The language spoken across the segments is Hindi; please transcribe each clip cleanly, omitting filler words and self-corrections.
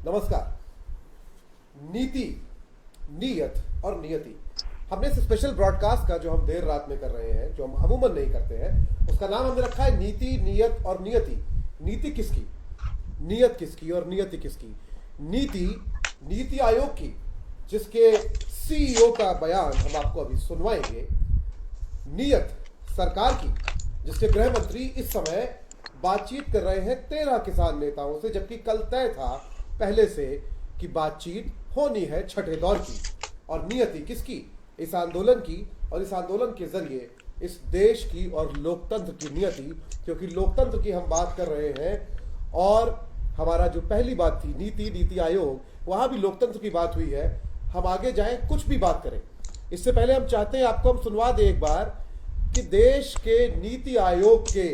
नमस्कार। नीति, नीयत और नियति, हमने इस स्पेशल ब्रॉडकास्ट का जो हम देर रात में कर रहे हैं, जो हम अमूमन नहीं करते हैं, उसका नाम हमने रखा है नीति, नियत और नियति। नीति किसकी, नियत किसकी और नियति किसकी? नीति नीति आयोग की, जिसके सीईओ का बयान हम आपको अभी सुनवाएंगे। नियत सरकार की, जिसके गृह मंत्री इस समय बातचीत कर रहे हैं 13 किसान नेताओं से, जबकि कल तय था पहले से कि बातचीत होनी है छठे दौर की। और नियति किसकी? इस आंदोलन की, और इस आंदोलन के जरिए इस देश की और लोकतंत्र की नियति, क्योंकि लोकतंत्र की हम बात कर रहे हैं। और हमारा जो पहली बात थी नीति, नीति आयोग, वहां भी लोकतंत्र की बात हुई है। हम आगे जाएं, कुछ भी बात करें, इससे पहले हम चाहते हैं आपको हम सुनवा दें एक बार कि देश के नीति आयोग के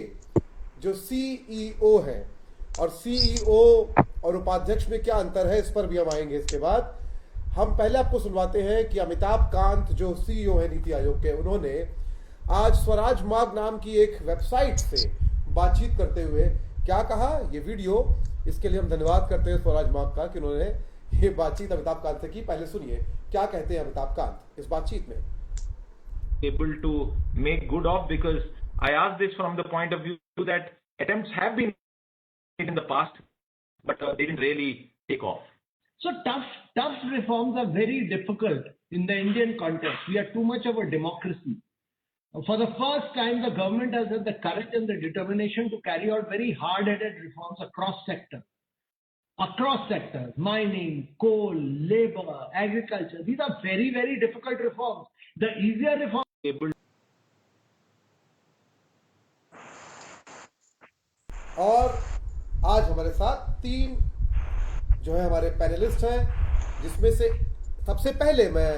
जो सीईओ हैं, और सीईओ और उपाध्यक्ष में क्या अंतर है, इस पर भी हम आएंगे इसके बाद। हम पहले आपको सुनवाते हैं कि अमिताभ कांत जो सीईओ है नीति आयोग के, उन्होंने आज स्वराज मार्ग नाम की एक वेबसाइट से बातचीत करते हुए क्या कहा, ये वीडियो, इसके लिए हम धन्यवाद करते हैं स्वराज मार्ग का कि उन्होंने ये बातचीत अमिताभ कांत से की। पहले सुनिए क्या कहते हैं अमिताभ कांत इस बातचीत में। Able to make good of, because I ask this from the point of view that attempts have been made in the past, but they didn't really take off. So tough reforms are very difficult in the Indian context. We are too much of a democracy. For the first time, the government has had the courage and the determination to carry out very hard-headed reforms across sectors. Across sectors, mining, coal, labor, agriculture. These are very, very difficult reforms. The easier reforms Able और आज हमारे साथ 3 जो है हमारे पैनलिस्ट हैं, जिसमें से सबसे पहले मैं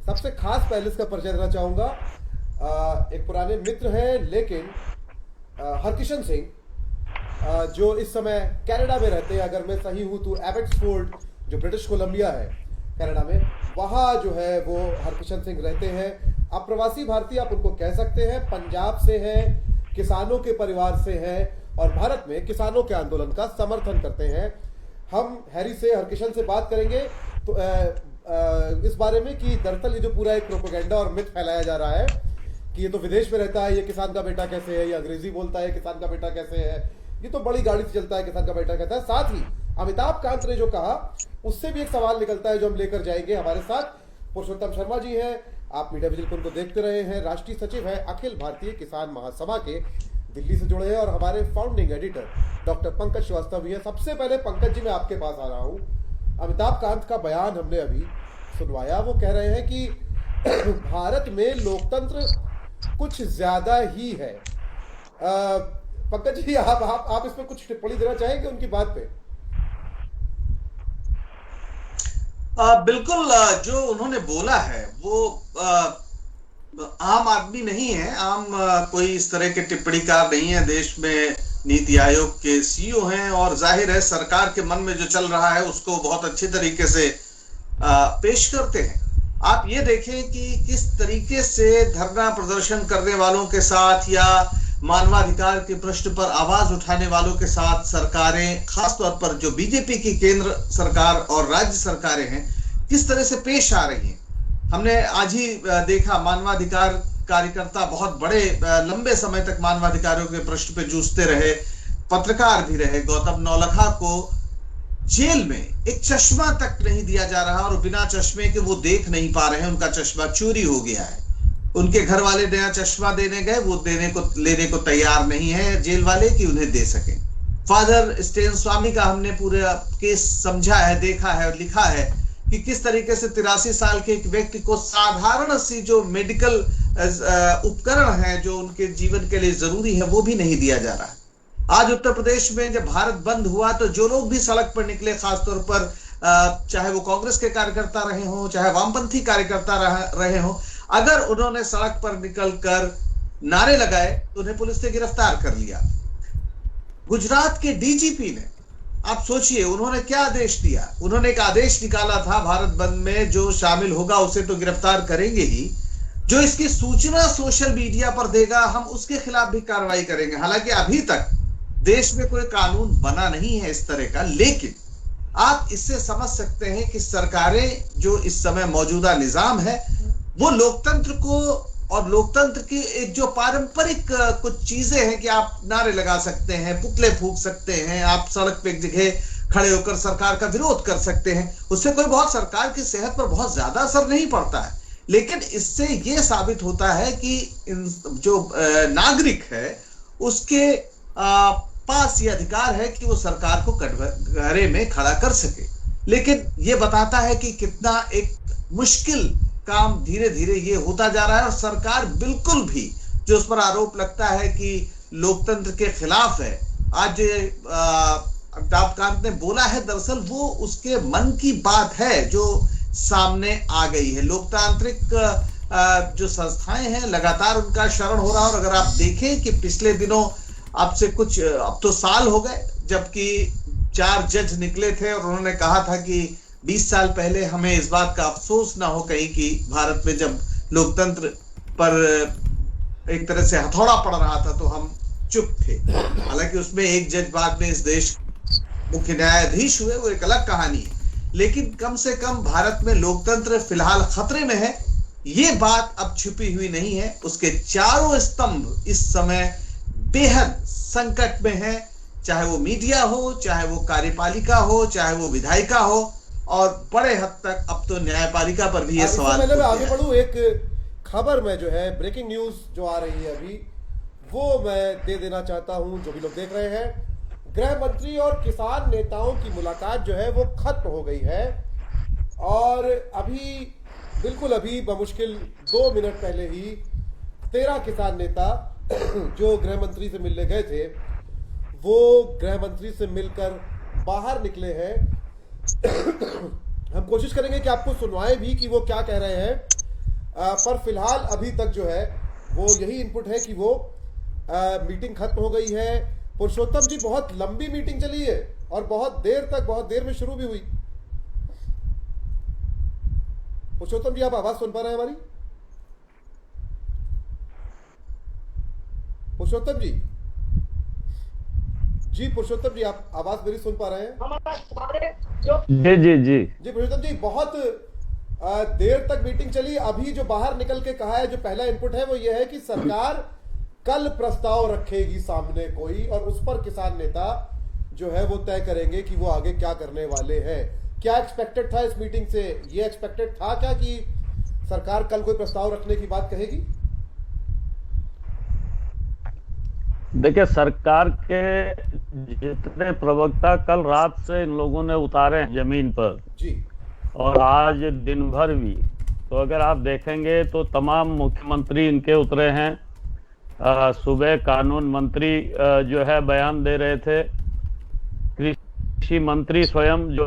सबसे खास पैनलिस्ट का परिचय देना चाहूंगा। एक पुराने मित्र हैं, लेकिन हरकिशन सिंह, जो इस समय कनाडा में रहते हैं। अगर मैं सही हूं तो एबट्सफोर्ड, जो ब्रिटिश कोलंबिया है कनाडा में, वहां जो है वो हरकिशन सिंह रहते हैं। अप्रवासी भारतीय आप उनको कह सकते हैं। पंजाब से हैं, किसानों के परिवार से हैं, और भारत में किसानों के आंदोलन का समर्थन करते हैं। हम हैरी से, हरकिशन से बात करेंगे तो इस बारे में कि दरअसल ये जो पूरा एक प्रोपेगेंडा और मिथ फैलाया जा रहा है कि ये तो विदेश में रहता है, ये किसान का बेटा कैसे है, ये अंग्रेजी बोलता है, किसान का बेटा कैसे है, ये तो बड़ी गाड़ी से चलता है, किसान का बेटा कहता है। साथ ही अमिताभ कांत ने जो कहा, उससे भी एक सवाल निकलता है जो हम लेकर जाएंगे। हमारे साथ पुरुषोत्तम शर्मा जी हैं, आप मीडिया विजिल को उनको देखते रहे हैं, राष्ट्रीय सचिव है अखिल भारतीय किसान महासभा के, दिल्ली से जुड़े हैं, और हमारे founding editor doctor Pankaj Shrivastava भी है। सबसे पहले पंकज जी, मैं आपके पास आ रहा हूं। अमिताभ कांत का बयान हमने अभी सुनवाया। वो कह रहे हैं कि भारत में लोकतंत्र कुछ ज्यादा ही है। पंकज जी, आप इस पर कुछ टिप्पणी देना चाहेंगे उनकी बात पे? बिल्कुल, जो उन्होंने बोला है वो आम आदमी नहीं है, आम कोई इस तरह के टिप्पणीकार नहीं है। देश में नीति आयोग के सीईओ हैं, और जाहिर है सरकार के मन में जो चल रहा है उसको बहुत अच्छे तरीके से पेश करते हैं। आप ये देखें कि किस तरीके से धरना प्रदर्शन करने वालों के साथ या मानवाधिकार के प्रश्न पर आवाज उठाने वालों के साथ सरकारें, खासतौर पर जो बीजेपी की केंद्र सरकार और राज्य सरकारें हैं, किस तरह से पेश आ रही हैं। हमने आज ही देखा, मानवाधिकार कार्यकर्ता बहुत बड़े लंबे समय तक मानवाधिकारों के प्रश्न पे जूझते रहे, पत्रकार भी रहे। गौतम नौलखा को जेल में एक चश्मा तक नहीं दिया जा रहा, और बिना चश्मे के वो देख नहीं पा रहे हैं, उनका चश्मा चोरी हो गया है। उनके घर वाले नया चश्मा देने गए, वो लेने को तैयार नहीं है जेल वाले कि उन्हें दे सके। फादर स्टेन स्वामी का हमने पूरा केस समझा है, देखा है और लिखा है कि किस तरीके से 83 साल के एक व्यक्ति को साधारण सी जो मेडिकल उपकरण हैं जो उनके जीवन के लिए जरूरी है वो भी नहीं दिया जा रहा है। आज उत्तर प्रदेश में जब भारत बंद हुआ तो जो लोग भी सड़क पर निकले, खासतौर पर चाहे वो कांग्रेस के कार्यकर्ता रहे हों, चाहे वामपंथी कार्यकर्ता रहे हों, अगर उन्होंने सड़क पर निकलकर नारे लगाए तो उन्हें पुलिस ने गिरफ्तार कर लिया। गुजरात के डीजीपी ने, आप सोचिए उन्होंने क्या आदेश दिया। उन्होंने एक आदेश निकाला था भारत बंद में, जो शामिल होगा उसे तो गिरफ्तार करेंगे ही, जो इसकी सूचना सोशल मीडिया पर देगा हम उसके खिलाफ भी कार्रवाई करेंगे। हालांकि अभी तक देश में कोई कानून बना नहीं है इस तरह का, लेकिन आप इससे समझ सकते हैं कि सरकारें जो इस समय मौजूदा निजाम है वो लोकतंत्र को और लोकतंत्र की एक जो पारंपरिक कुछ चीजें हैं कि आप नारे लगा सकते हैं, पुतले फूंक सकते हैं, आप सड़क पे एक जगह खड़े होकर सरकार का विरोध कर सकते हैं, उससे कोई बहुत सरकार की सेहत पर बहुत ज्यादा असर नहीं पड़ता है। लेकिन इससे यह साबित होता है कि जो नागरिक है उसके पास ये अधिकार है कि वो सरकार को कटघरे में खड़ा कर सके। लेकिन ये बताता है कि कितना एक मुश्किल काम धीरे धीरे ये होता जा रहा है, और सरकार बिल्कुल भी जो उस पर आरोप लगता है कि लोकतंत्र के खिलाफ है, आज अमिताभ कांत ने बोला है, दरअसल वो उसके मन की बात है जो सामने आ गई है। लोकतांत्रिक जो संस्थाएं हैं लगातार उनका शरण हो रहा है। और अगर आप देखें कि पिछले दिनों अब से कुछ, अब तो साल हो गए जबकि 4 जज निकले थे और उन्होंने कहा था कि 20 साल पहले हमें इस बात का अफसोस ना हो कहीं कि भारत में जब लोकतंत्र पर एक तरह से हथौड़ा पड़ रहा था तो हम चुप थे। हालांकि उसमें एक जज बाद में इस देश मुख्य न्यायाधीश हुए, वो एक अलग कहानी है। लेकिन कम से कम भारत में लोकतंत्र फिलहाल खतरे में है, ये बात अब छुपी हुई नहीं है। उसके चारों स्तंभ इस समय बेहद संकट में है, चाहे वो मीडिया हो, चाहे वो कार्यपालिका हो, चाहे वो विधायिका हो, और बड़े हद तक अब तो न्यायपालिका पर भी ये सवाल। पहले मैं आगे बढ़ूं, एक खबर में जो है ब्रेकिंग न्यूज जो आ रही है अभी, वो मैं दे देना चाहता हूं जो भी लोग देख रहे हैं। गृह मंत्री और किसान नेताओं की मुलाकात जो है वो खत्म हो गई है, और अभी बिल्कुल अभी बमुश्किल 2 मिनट पहले ही 13 किसान नेता जो गृह मंत्री से मिलने गए थे वो गृह मंत्री से मिलकर बाहर निकले हैं। हम कोशिश करेंगे कि आपको सुनवाएं भी कि वो क्या कह रहे हैं, पर फिलहाल अभी तक जो है वो यही इनपुट है कि वो मीटिंग खत्म हो गई है। पुरुषोत्तम जी, बहुत लंबी मीटिंग चली है और बहुत देर में शुरू भी हुई। पुरुषोत्तम जी, आप आवाज सुन पा रहे हैं हमारी? पुरुषोत्तम जी, पुरुषोत्तम जी, आप आवाज मेरी सुन पा रहे हैं? जी पुरुषोत्तम जी, बहुत देर तक मीटिंग चली। अभी जो बाहर निकल के कहा है, जो पहला इनपुट है वो ये है कि सरकार कल प्रस्ताव रखेगी सामने कोई, और उस पर किसान नेता जो है वो तय करेंगे कि वो आगे क्या करने वाले हैं। क्या एक्सपेक्टेड था इस मीटिंग से? ये एक्सपेक्टेड था क्या कि सरकार कल कोई प्रस्ताव रखने की बात कहेगी? देखिए, सरकार के जितने प्रवक्ता कल रात से इन लोगों ने उतारे हैं जमीन पर जी, और आज दिन भर भी, तो अगर आप देखेंगे तो तमाम मुख्यमंत्री इनके उतरे हैं। सुबह कानून मंत्री जो है बयान दे रहे थे, कृषि मंत्री स्वयं जो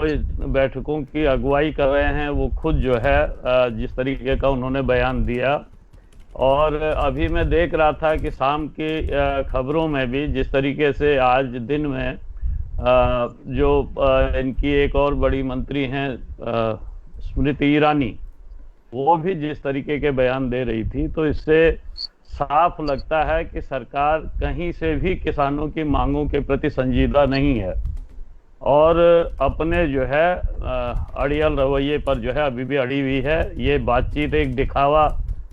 बैठकों की अगुवाई कर रहे हैं वो खुद जो है जिस तरीके का उन्होंने बयान दिया। और अभी मैं देख रहा था कि शाम की खबरों में भी जिस तरीके से आज दिन में जो इनकी एक और बड़ी मंत्री हैं स्मृति ईरानी, वो भी जिस तरीके के बयान दे रही थी, तो इससे साफ लगता है कि सरकार कहीं से भी किसानों की मांगों के प्रति संजीदा नहीं है और अपने जो है अड़ियल रवैये पर जो है अभी भी अड़ी हुई है। ये बातचीत एक दिखावा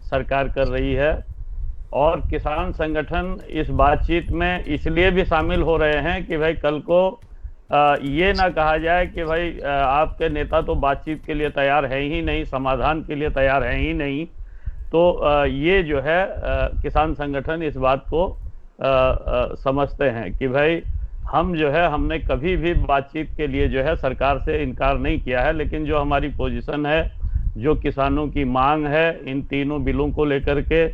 सरकार कर रही है, और किसान संगठन इस बातचीत में इसलिए भी शामिल हो रहे हैं कि भाई कल को ये ना कहा जाए कि भाई आपके नेता तो बातचीत के लिए तैयार है ही नहीं, समाधान के लिए तैयार है ही नहीं। तो ये जो है किसान संगठन इस बात को समझते हैं कि भाई हम जो है, हमने कभी भी बातचीत के लिए जो है सरकार से इनकार नहीं किया है, लेकिन जो हमारी पोजीशन है, जो किसानों की मांग है इन तीनों बिलों को लेकर के,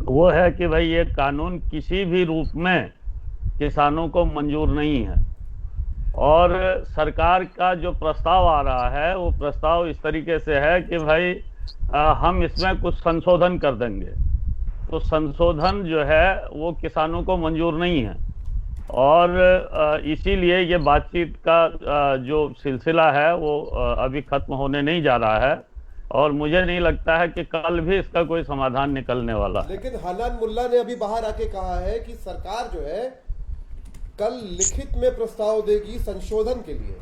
वो है कि भाई ये कानून किसी भी रूप में किसानों को मंजूर नहीं है। और सरकार का जो प्रस्ताव आ रहा है वो प्रस्ताव इस तरीके से है कि भाई हम इसमें कुछ संशोधन कर देंगे। तो संशोधन जो है वो किसानों को मंजूर नहीं है, और इसीलिए ये बातचीत का जो सिलसिला है वो अभी खत्म होने नहीं जा रहा है, और मुझे नहीं लगता है कि कल भी इसका कोई समाधान निकलने वाला है। लेकिन हनान मुल्ला ने अभी बाहर आके कहा है कि सरकार जो है कल लिखित में प्रस्ताव देगी संशोधन के लिए,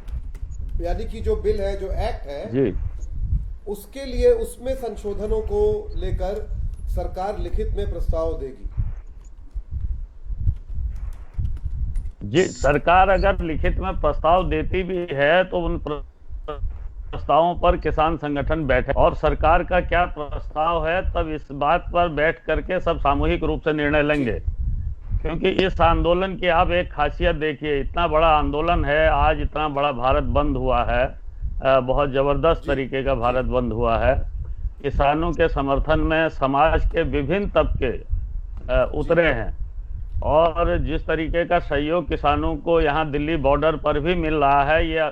यानी कि जो बिल है, जो एक्ट है जी, उसके लिए, उसमें संशोधनों को लेकर सरकार लिखित में प्रस्ताव देगी। जी, सरकार अगर लिखित में प्रस्ताव देती भी है तो उन प्रस्तावों पर किसान संगठन बैठे, और सरकार का क्या प्रस्ताव है तब इस बात पर बैठ करके सब सामूहिक रूप से निर्णय लेंगे। क्योंकि इस आंदोलन की आप एक खासियत देखिए, इतना बड़ा आंदोलन है, आज इतना बड़ा भारत बंद हुआ है, बहुत जबरदस्त तरीके का भारत बंद हुआ है। किसानों के समर्थन में समाज के विभिन्न तबके उतरे हैं, और जिस तरीके का सहयोग किसानों को यहाँ दिल्ली बॉर्डर पर भी मिल रहा है, ये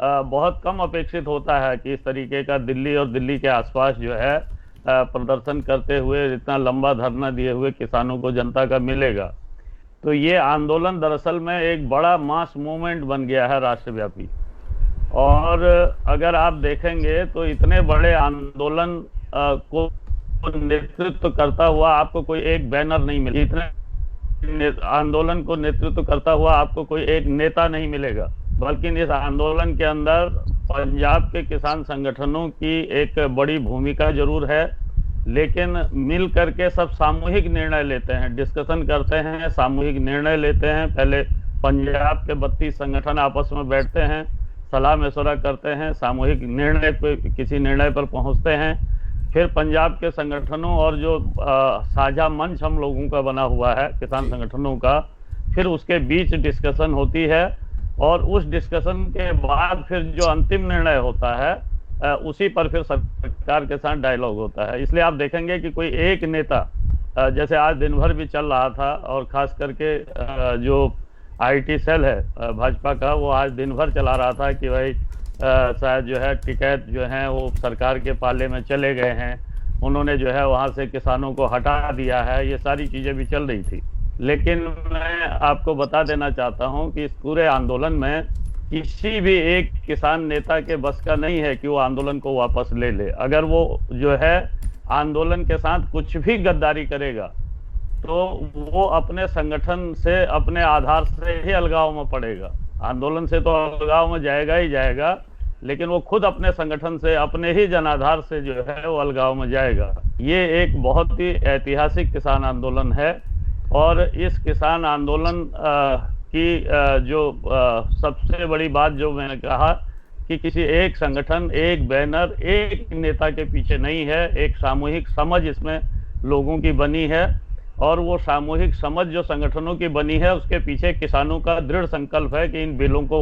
बहुत कम अपेक्षित होता है कि इस तरीके का दिल्ली और दिल्ली के आसपास जो है प्रदर्शन करते हुए, इतना लंबा धरना दिए हुए किसानों को, जनता का मिलेगा। तो ये आंदोलन दरअसल में एक बड़ा मास मूवमेंट बन गया है राष्ट्रव्यापी। और अगर आप देखेंगे तो इतने बड़े आंदोलन को नेतृत्व करता हुआ आपको कोई एक बैनर नहीं मिलेगा, इतने आंदोलन को नेतृत्व करता हुआ आपको कोई एक नेता नहीं मिलेगा, बल्कि इस आंदोलन के अंदर पंजाब के किसान संगठनों की एक बड़ी भूमिका जरूर है। लेकिन मिल करके सब सामूहिक निर्णय लेते हैं, डिस्कशन करते हैं, सामूहिक निर्णय लेते हैं। पहले पंजाब के 32 संगठन आपस में बैठते हैं, सलाह मशवरा करते हैं, सामूहिक निर्णय पे, किसी निर्णय पर पहुंचते हैं। फिर पंजाब के संगठनों और जो साझा मंच हम लोगों का बना हुआ है किसान संगठनों का, फिर उसके बीच डिस्कशन होती है, और उस डिस्कशन के बाद फिर जो अंतिम निर्णय होता है उसी पर फिर सरकार के साथ डायलॉग होता है। इसलिए आप देखेंगे कि कोई एक नेता, जैसे आज दिन भर भी चल रहा था, और खास करके जो आईटी सेल है भाजपा का, वो आज दिन भर चला रहा था कि भाई शायद जो है टिकैत जो है वो सरकार के पाले में चले गए हैं, उन्होंने जो है वहाँ से किसानों को हटा दिया है, ये सारी चीज़ें भी चल रही थी। लेकिन मैं आपको बता देना चाहता हूँ कि इस पूरे आंदोलन में किसी भी एक किसान नेता के बस का नहीं है कि वो आंदोलन को वापस ले ले। अगर वो जो है आंदोलन के साथ कुछ भी गद्दारी करेगा तो वो अपने संगठन से, अपने आधार से ही अलगाव में पड़ेगा। आंदोलन से तो अलगाव में जाएगा ही जाएगा, लेकिन वो खुद अपने संगठन से, अपने ही जनाधार से जो है वो अलगाव में जाएगा। ये एक बहुत ही ऐतिहासिक किसान आंदोलन है, और इस किसान आंदोलन की जो सबसे बड़ी बात जो मैंने कहा कि किसी एक संगठन, एक बैनर, एक नेता के पीछे नहीं है, एक सामूहिक समझ इसमें लोगों की बनी है, और वो सामूहिक समझ जो संगठनों की बनी है उसके पीछे किसानों का दृढ़ संकल्प है कि इन बिलों को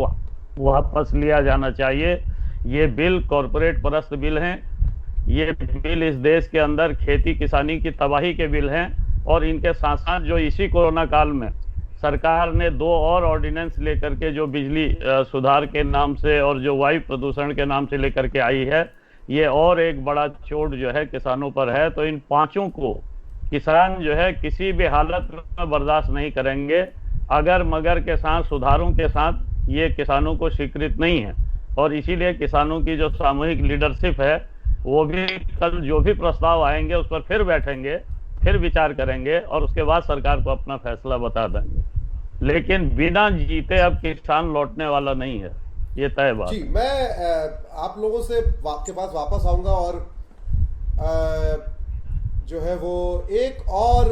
वापस लिया जाना चाहिए। ये बिल कॉरपोरेट परस्त बिल हैं, ये बिल इस देश के अंदर खेती किसानी की तबाही के बिल हैं, और इनके साथ साथ जो इसी कोरोना काल में सरकार ने 2 और ऑर्डिनेंस लेकर के, जो बिजली सुधार के नाम से और जो वायु प्रदूषण के नाम से लेकर के आई है, ये और एक बड़ा चोट जो है किसानों पर है। तो इन पांचों को किसान जो है किसी भी हालत में बर्दाश्त नहीं करेंगे। अगर मगर के साथ, सुधारों के साथ ये किसानों को स्वीकृत नहीं है, और इसीलिए किसानों की जो सामूहिक लीडरशिप है वो भी कल जो भी प्रस्ताव आएंगे उस पर फिर बैठेंगे, फिर विचार करेंगे, और उसके बाद सरकार को अपना फैसला बता देंगे। लेकिन बिना जीते अब किसान लौटने वाला नहीं है, ये तय बात। जी, मैं आप लोगों से आपके पास वापस आऊंगा, और जो है वो एक और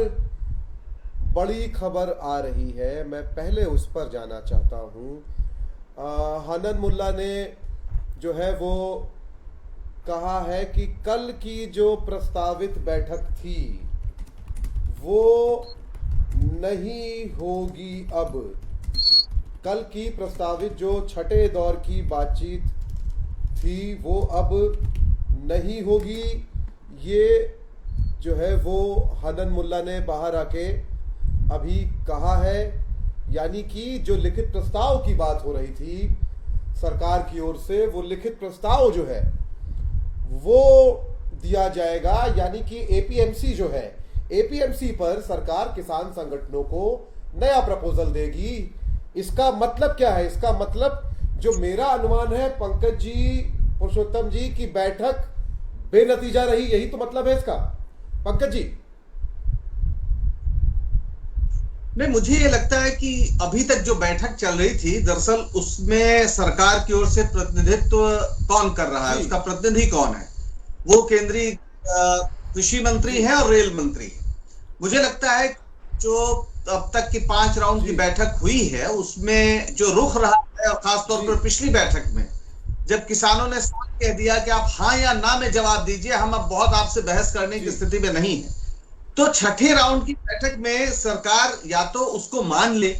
बड़ी खबर आ रही है, मैं पहले उस पर जाना चाहता हूं। हनन मुल्ला ने जो है वो कहा है कि कल की जो प्रस्तावित बैठक थी वो नहीं होगी। अब कल की प्रस्तावित जो छठे दौर की बातचीत थी वो अब नहीं होगी। ये जो है वो हनन मुल्ला ने बाहर आके अभी कहा है, यानी कि जो लिखित प्रस्ताव की बात हो रही थी सरकार की ओर से, वो लिखित प्रस्ताव जो है वो दिया जाएगा। यानी कि एपीएमसी जो है, एपीएमसी पर सरकार किसान संगठनों को नया प्रपोजल देगी। इसका मतलब क्या है? इसका मतलब जो मेरा अनुमान है पंकज जी, पुरुषोत्तम जी, की बैठक बेनतीजा रही, यही तो मतलब है इसका, पंकज जी? नहीं, मुझे ये लगता है कि अभी तक जो बैठक चल रही थी दरअसल उसमें सरकार की ओर से प्रतिनिधित्व कौन कर रहा है, उसका प्रतिनिधि कौन है? वो केंद्रीय कृषि मंत्री है और रेल मंत्री है। मुझे लगता है जो अब तक की 5 राउंड की बैठक हुई है उसमें जो रुख रहा है, और खासतौर पर पिछली बैठक में जब किसानों ने साफ कह दिया कि आप हाँ या ना में जवाब दीजिए, हम अब बहुत आपसे बहस करने की स्थिति में नहीं है, तो छठे राउंड की बैठक में सरकार या तो उसको मान ले,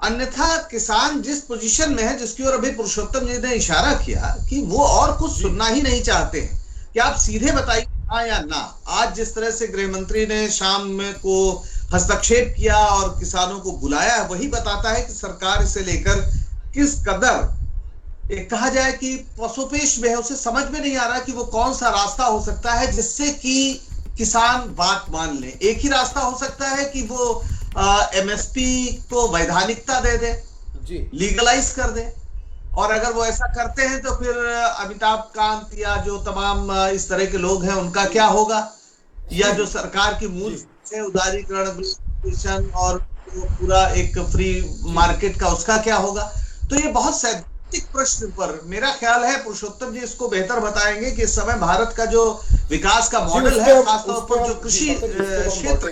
अन्यथा किसान जिस पोजीशन में है, जिसकी ओर अभी पुरुषोत्तम जी ने इशारा किया कि वो और कुछ सुनना ही नहीं चाहते हैं कि आप सीधे बताइए हाँ या ना। आज जिस तरह से गृह मंत्री ने शाम में को हस्तक्षेप किया और किसानों को बुलाया, वही बताता है कि सरकार इसे लेकर किस कदर एक कहा जाए कि पसोपेश में है। उसे समझ में नहीं आ रहा कि वो कौन सा रास्ता हो सकता है जिससे कि किसान बात मान ले। एक ही रास्ता हो सकता है कि वो एमएसपी को वैधानिकता दे दे, लीगलाइज कर दे, और अगर वो ऐसा करते हैं तो फिर अमिताभ कांत या जो तमाम इस तरह के लोग हैं उनका क्या होगा, या जो सरकार की मूल से उदारीकरण और पूरा एक फ्री मार्केट का उसका क्या होगा। तो ये बहुत सैद्धांतिक प्रश्न पर मेरा ख्याल है पुरुषोत्तम जी इसको बेहतर बताएंगे कि इस समय भारत का जो विकास का मॉडल है, खासतौर पर जो कृषि क्षेत्र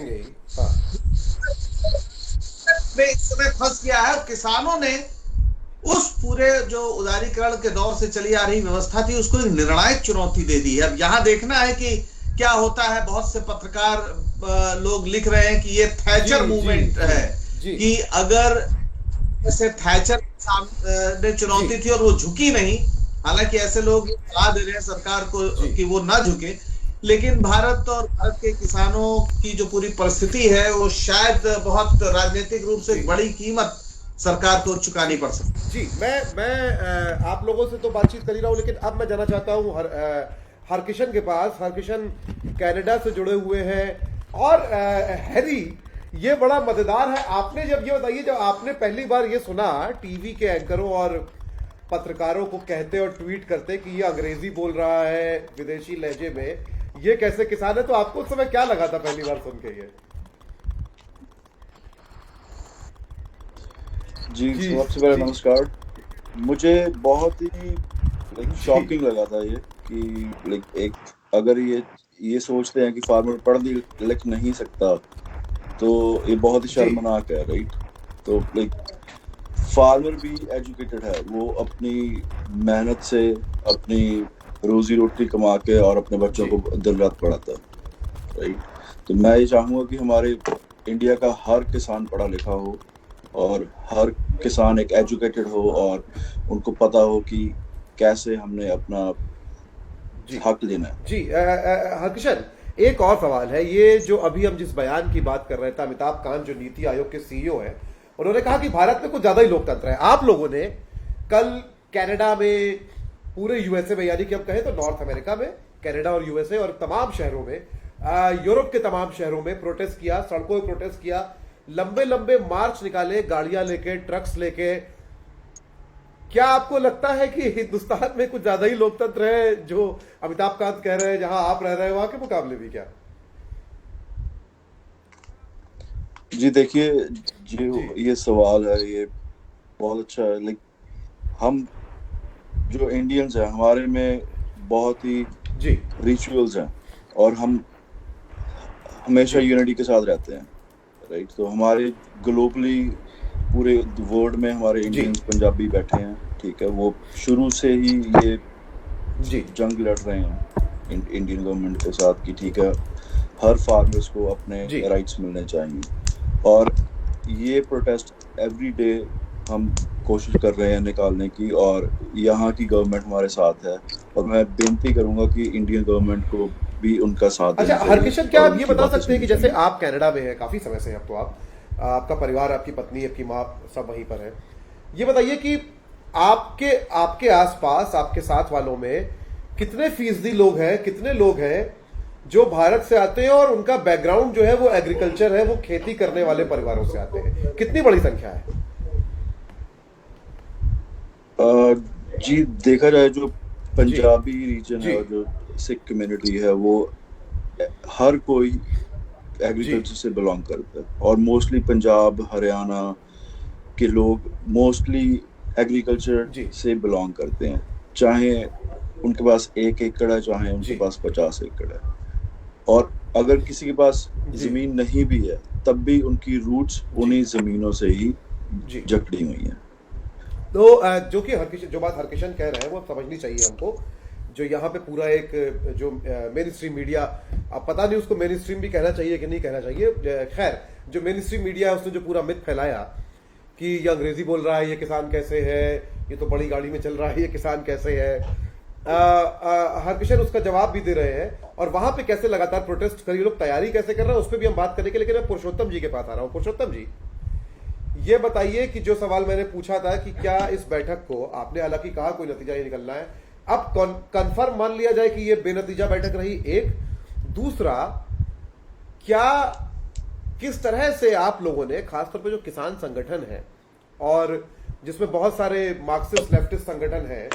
में इस समय फंस गया है। किसानों ने उस पूरे जो उदारीकरण के दौर से चली आ रही व्यवस्था थी उसको एक निर्णायक चुनौती दे दी है। अब यहां देखना है कि क्या होता है। बहुत से पत्रकार लोग लिख रहे हैं कि ये थैचर मूवमेंट है, कि अगर जैसे थैचर ने चुनौती थी और वो झुकी नहीं, हालांकि ऐसे लोग सलाह दे रहे हैं सरकार को कि वो ना झुके, लेकिन भारत और भारत के किसानों की जो पूरी परिस्थिति है वो शायद बहुत राजनीतिक रूप से एक बड़ी कीमत सरकार को चुकानी पड़ सकती। जी, मैं आप लोगों से तो बातचीत कर ही रहा हूं, लेकिन अब मैं जाना चाहता हूं हरकिशन के पास। हरकिशन कनाडा से जुड़े हुए हैं और हैरी, ये बड़ा मजेदार है। आपने जब ये बताइए, जब आपने पहली बार ये सुना टीवी के एंकरों और पत्रकारों को कहते और ट्वीट करते कि ये अंग्रेजी बोल रहा है विदेशी लहजे में, ये कैसे किसान है, तो आपको उस समय क्या लगा था पहली बार सुन के ये? जी सबसे पहले नमस्कार। मुझे बहुत ही शॉकिंग लगा था ये कि एक अगर ये सोचते हैं कि फार्मर पढ़ लिख नहीं सकता तो ये बहुत ही शर्मनाक है, राइट। तो फार्मर भी एजुकेटेड है, वो अपनी मेहनत से अपनी रोजी रोटी कमा के और अपने बच्चों को दिन रात पढ़ाता है, राइट। तो मैं ये चाहूँगा कि हमारे इंडिया का हर किसान पढ़ा लिखा हो और हर किसान एक एजुकेटेड हो और उनको पता हो कि कैसे हमने अपना हक लेना है। जी हरकिशन, एक और सवाल है। ये जो अभी हम जिस बयान की बात कर रहे थे, अमिताभ कांत जो नीति आयोग के सीईओ हैं, उन्होंने कहा कि भारत में कुछ ज्यादा ही लोकतंत्र है। आप लोगों ने कल कनाडा में, पूरे यूएसए में, यानी कि हम कहें तो नॉर्थ अमेरिका में कनाडा और यूएसए और तमाम शहरों में, यूरोप के तमाम शहरों में प्रोटेस्ट किया, सड़कों पर प्रोटेस्ट किया, लंबे लंबे मार्च निकाले, गाड़ियां लेके, ट्रक्स लेके। क्या आपको लगता है कि हिंदुस्तान में कुछ ज्यादा ही लोकतंत्र है, जो अमिताभ कांत कह रहे हैं, जहां आप रह रहे हैं वहां के मुकाबले भी? क्या जी देखिए, जो ये सवाल है ये बहुत अच्छा है। हम जो इंडियंस हैं, हमारे में बहुत ही रिचुअल्स हैं और हम हमेशा यूनिटी के साथ रहते हैं, राइट। तो हमारे ग्लोबली पूरे वर्ल्ड में हमारे इंडियंस पंजाबी बैठे हैं, ठीक है। वो शुरू से ही ये जंग लड़ रहे हैं इंडियन गवर्नमेंट के साथ कि ठीक है, हर फार्मर्स को अपने राइट्स मिलने चाहिए। और ये प्रोटेस्ट एवरी डे हम कोशिश कर रहे हैं निकालने की, और यहाँ की गवर्नमेंट हमारे साथ है। और मैं बेनती करूँगा कि इंडियन गवर्नमेंट को भी उनका साथ अच्छा देना चाहिए हरकिशन, क्या और आप ये उनकी बता बातें सकते हैं कि सुननी जैसे चाहिए। आप कनाडा में हैं काफी समय से, अब तो आपका परिवार, आपकी पत्नी, आपकी माँ सब वहीं पर है, ये बताइए कि आपके आपके आसपास, आपके साथ वालों में कितने फीसदी लोग हैं, कितने लोग हैं जो भारत से आते हैं और उनका बैकग्राउंड जो है वो एग्रीकल्चर है, वो खेती करने वाले परिवारों से आते हैं, कितनी बड़ी संख्या है? जी देखा जाए जो पंजाबी रीजन जी है और जो सिख कम्युनिटी है वो हर कोई जी एग्रीकल्चर से बिलोंग करता है और मोस्टली पंजाब हरियाणा के लोग मोस्टली एग्रीकल्चर जी से बिलोंग करते हैं, चाहे उनके पास 1 एकड़ है चाहे उनके जी पास 50 एकड़ है। और अगर किसी के पास जी जमीन नहीं भी है तब भी उनकी रूट्स जी उन्हीं जमीनों से ही जी। जकड़ी हुई हैं। तो जो कि हरकिशन, जो बात हरकिशन कह रहे हैं वो समझनी चाहिए हमको। जो यहाँ पे पूरा एक जो मेन स्ट्रीम मीडिया, अब पता नहीं उसको मेन स्ट्रीम भी कहना चाहिए कि नहीं कहना चाहिए, खैर जो मेन स्ट्रीम मीडिया है उसने जो पूरा मिथ फैलाया कि ये अंग्रेजी बोल रहा है, ये किसान कैसे है, ये तो बड़ी गाड़ी में चल रहा है, ये किसान कैसे है, हरकिशन उसका जवाब भी दे रहे हैं। और वहां पे कैसे लगातार प्रोटेस्ट कर, ये लोग तैयारी कैसे कर रहे हैं उस पर भी हम बात करेंगे। लेकिन मैं पुरुषोत्तम जी के पास आ रहा हूँ। पुरुषोत्तम जी, ये बताइए कि जो सवाल मैंने पूछा था कि क्या इस बैठक को, आपने हालांकि कहा कोई नतीजा ये निकलना है, अब कंफर्म मान लिया जाए कि ये बेनतीजा बैठक रही, एक। दूसरा, क्या किस तरह से आप लोगों ने, खासतौर पे जो किसान संगठन है और जिसमें बहुत सारे मार्क्सिस्ट लेफ्टिस्ट संगठन हैं,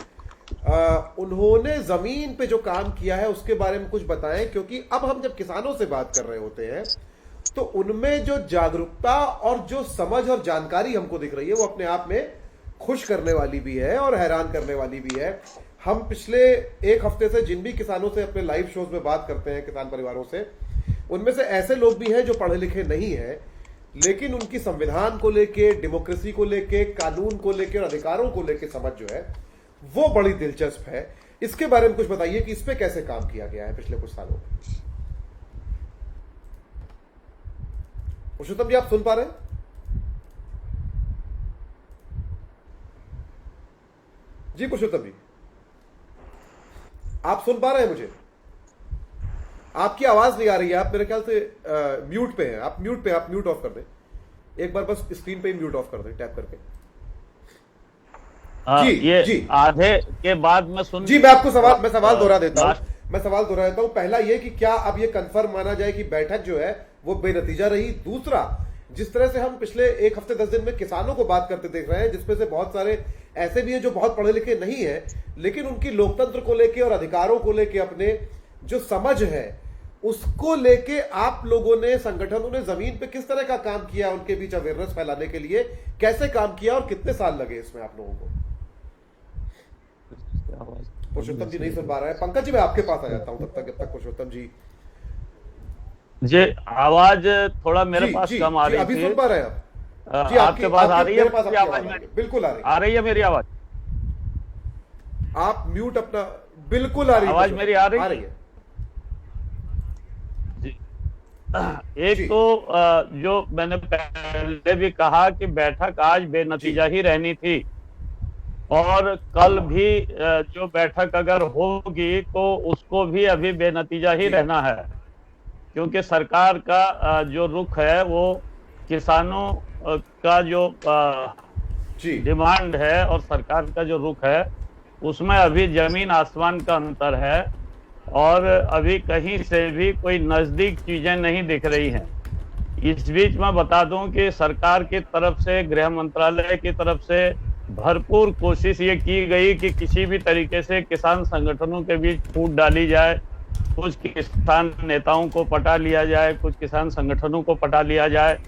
उन्होंने जमीन पे जो काम किया है उसके बारे में कुछ बताएं। क्योंकि अब हम जब किसानों से बात कर रहे होते हैं तो उनमें जो जागरूकता और जो समझ और जानकारी हमको दिख रही है वो अपने आप में खुश करने वाली भी है और हैरान करने वाली भी है। हम पिछले एक हफ्ते से जिन भी किसानों से अपने लाइव शोज में बात करते हैं, किसान परिवारों से, उनमें से ऐसे लोग भी हैं जो पढ़े लिखे नहीं हैं, लेकिन उनकी संविधान को लेके, डेमोक्रेसी को लेके, कानून को लेके और अधिकारों को लेके समझ जो है वो बड़ी दिलचस्प है। इसके बारे में कुछ बताइए कि इस पे कैसे काम किया गया है पिछले कुछ सालों में। पुरुषोत्तम जी, आप सुन पा रहे हैं? जी पुरुषोत्तम जी, आप सुन पा रहे हैं मुझे? आपकी आवाज नहीं आ रही है, आप मेरे ख्याल से म्यूट पे हैं। आप म्यूट पे, आप म्यूट ऑफ कर दें एक बार, बस स्क्रीन पे ही म्यूट ऑफ कर दें टैप करके। जी ये जी आधे के बाद मैं सुन जी, मैं आपको सवाल दोहरा देता लास्ट हूं। मैं सवाल दोहरा देता हूं। पहला ये कि क्या अब ये कंफर्म माना जाए कि बैठक जो है वो बेनतीजा रही? दूसरा, जिस तरह से हम पिछले एक हफ्ते 10 दिन में किसानों को बात करते देख रहे हैं, जिसमें से बहुत सारे ऐसे भी हैं जो बहुत पढ़े लिखे नहीं है, लेकिन उनकी लोकतंत्र को लेके और अधिकारों को लेके अपने जो समझ है उसको लेके आप लोगों ने, संगठनों ने जमीन पे किस तरह का काम किया, उनके बीच अवेयरनेस फैलाने के लिए कैसे काम किया और कितने साल लगे इसमें आप लोगों को? पुरुषोत्तम जी नहीं सुन पा रहे हैं। पंकज जी, मैं आपके पास आ जाता हूं तब तक पुरुषोत्तम जी। जी, आवाज थोड़ा मेरे जी पास जी कम आ जी, रही अभी थी। सुन पा रहे हैं आप? जी, आपके पास आ रही है मेरे पास मेरी आपकी आवाज? आवाज बिल्कुल आ रही है मेरी आवाज? आप म्यूट अपना, बिल्कुल आ रही है आवाज मेरी आ रही है। जी, एक जी तो जो मैंने पहले भी कहा कि बैठक आज बेनतीजा ही रहनी थी और कल भी जो बैठक अगर होगी तो उसको भी अभी बेनतीजा ही रहना है, क्योंकि सरकार का जो रुख है वो किसानों का जो जी डिमांड है और सरकार का जो रुख है उसमें अभी जमीन आसमान का अंतर है और अभी कहीं से भी कोई नजदीक चीजें नहीं दिख रही हैं। इस बीच मैं बता दूं कि सरकार की तरफ से, गृह मंत्रालय की तरफ से भरपूर कोशिश ये की गई कि किसी भी तरीके से किसान संगठनों के बीच फूट डाली जाए, कुछ किसान नेताओं को पटा लिया जाए, कुछ किसान संगठनों को पटा लिया जाए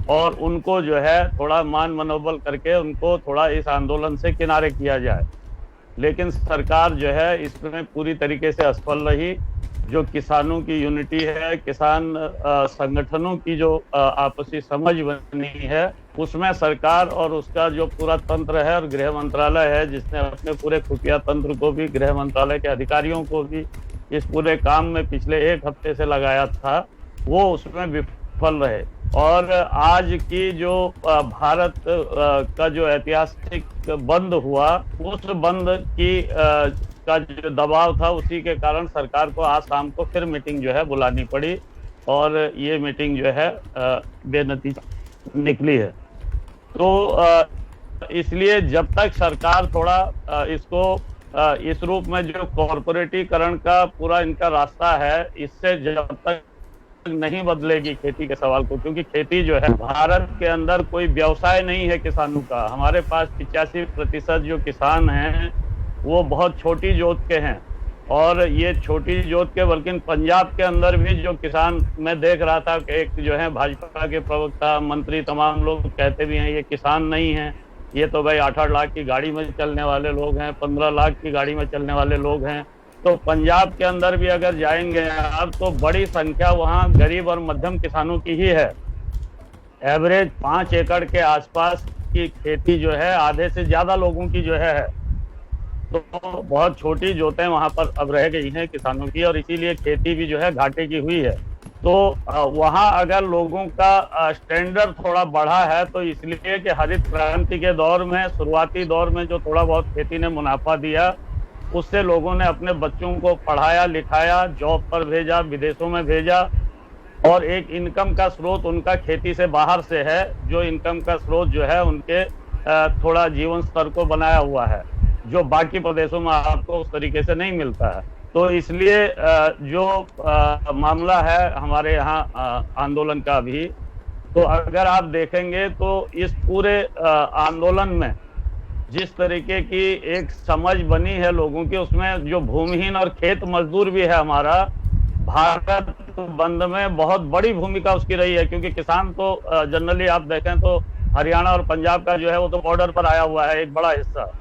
और उनको जो है थोड़ा मान मनोबल करके उनको थोड़ा इस आंदोलन से किनारे किया जाए। लेकिन सरकार जो है इसमें पूरी तरीके से असफल रही। जो किसानों की यूनिटी है, किसान संगठनों की जो आपसी समझ बनी है, उसमें सरकार और उसका जो पूरा तंत्र है और गृह मंत्रालय है जिसने अपने पूरे खुफिया तंत्र को भी, गृह मंत्रालय के अधिकारियों को भी इस पूरे काम में पिछले एक हफ्ते से लगाया था, वो उसमें विफल रहे। और आज की जो भारत का जो ऐतिहासिक बंद हुआ, उस बंद की का जो दबाव था उसी के कारण सरकार को आज शाम को फिर मीटिंग जो है बुलानी पड़ी और ये मीटिंग जो है बेनतीजा निकली है। तो इसलिए जब तक सरकार थोड़ा इसको इस रूप में जो कॉर्पोरेटीकरण का पूरा इनका रास्ता है, इससे जब तक नहीं बदलेगी खेती के सवाल को, क्योंकि खेती जो है भारत के अंदर कोई व्यवसाय नहीं है किसानों का। हमारे पास 85% जो किसान हैं वो बहुत छोटी जोत के हैं, और ये छोटी जोत के बल्कि पंजाब के अंदर भी जो किसान मैं देख रहा था कि एक जो है भाजपा के प्रवक्ता मंत्री तमाम लोग कहते भी हैं ये किसान नहीं है, ये तो भाई 8-8 लाख की गाड़ी में चलने वाले लोग हैं, 15 लाख की गाड़ी में चलने वाले लोग हैं। तो पंजाब के अंदर भी अगर जाएंगे आप तो बड़ी संख्या वहाँ गरीब और मध्यम किसानों की ही है। एवरेज 5 एकड़ के आसपास की खेती जो है आधे से ज्यादा लोगों की जो है। तो बहुत छोटी जोतें वहां पर अब रह गई हैं किसानों की, और इसीलिए खेती भी जो है घाटे की हुई है। तो वहां अगर लोगों का स्टैंडर्ड थोड़ा बढ़ा है तो इसलिए कि हरित क्रांति के दौर में, शुरुआती दौर में जो थोड़ा बहुत खेती ने मुनाफा दिया, उससे लोगों ने अपने बच्चों को पढ़ाया लिखाया, जॉब पर भेजा, विदेशों में भेजा, और एक इनकम का स्रोत उनका खेती से बाहर से है, जो इनकम का स्रोत जो है उनके थोड़ा जीवन स्तर को बनाया हुआ है, जो बाकी प्रदेशों में आपको उस तरीके से नहीं मिलता है। तो इसलिए जो मामला है हमारे यहाँ आंदोलन का भी, तो अगर आप देखेंगे तो इस पूरे आंदोलन में जिस तरीके की एक समझ बनी है लोगों की, उसमें जो भूमिहीन और खेत मजदूर भी है हमारा, भारत बंद में बहुत बड़ी भूमिका उसकी रही है। क्योंकि किसान तो जनरली आप देखें तो हरियाणा और पंजाब का जो है वो तो बॉर्डर पर आया हुआ है एक बड़ा हिस्सा,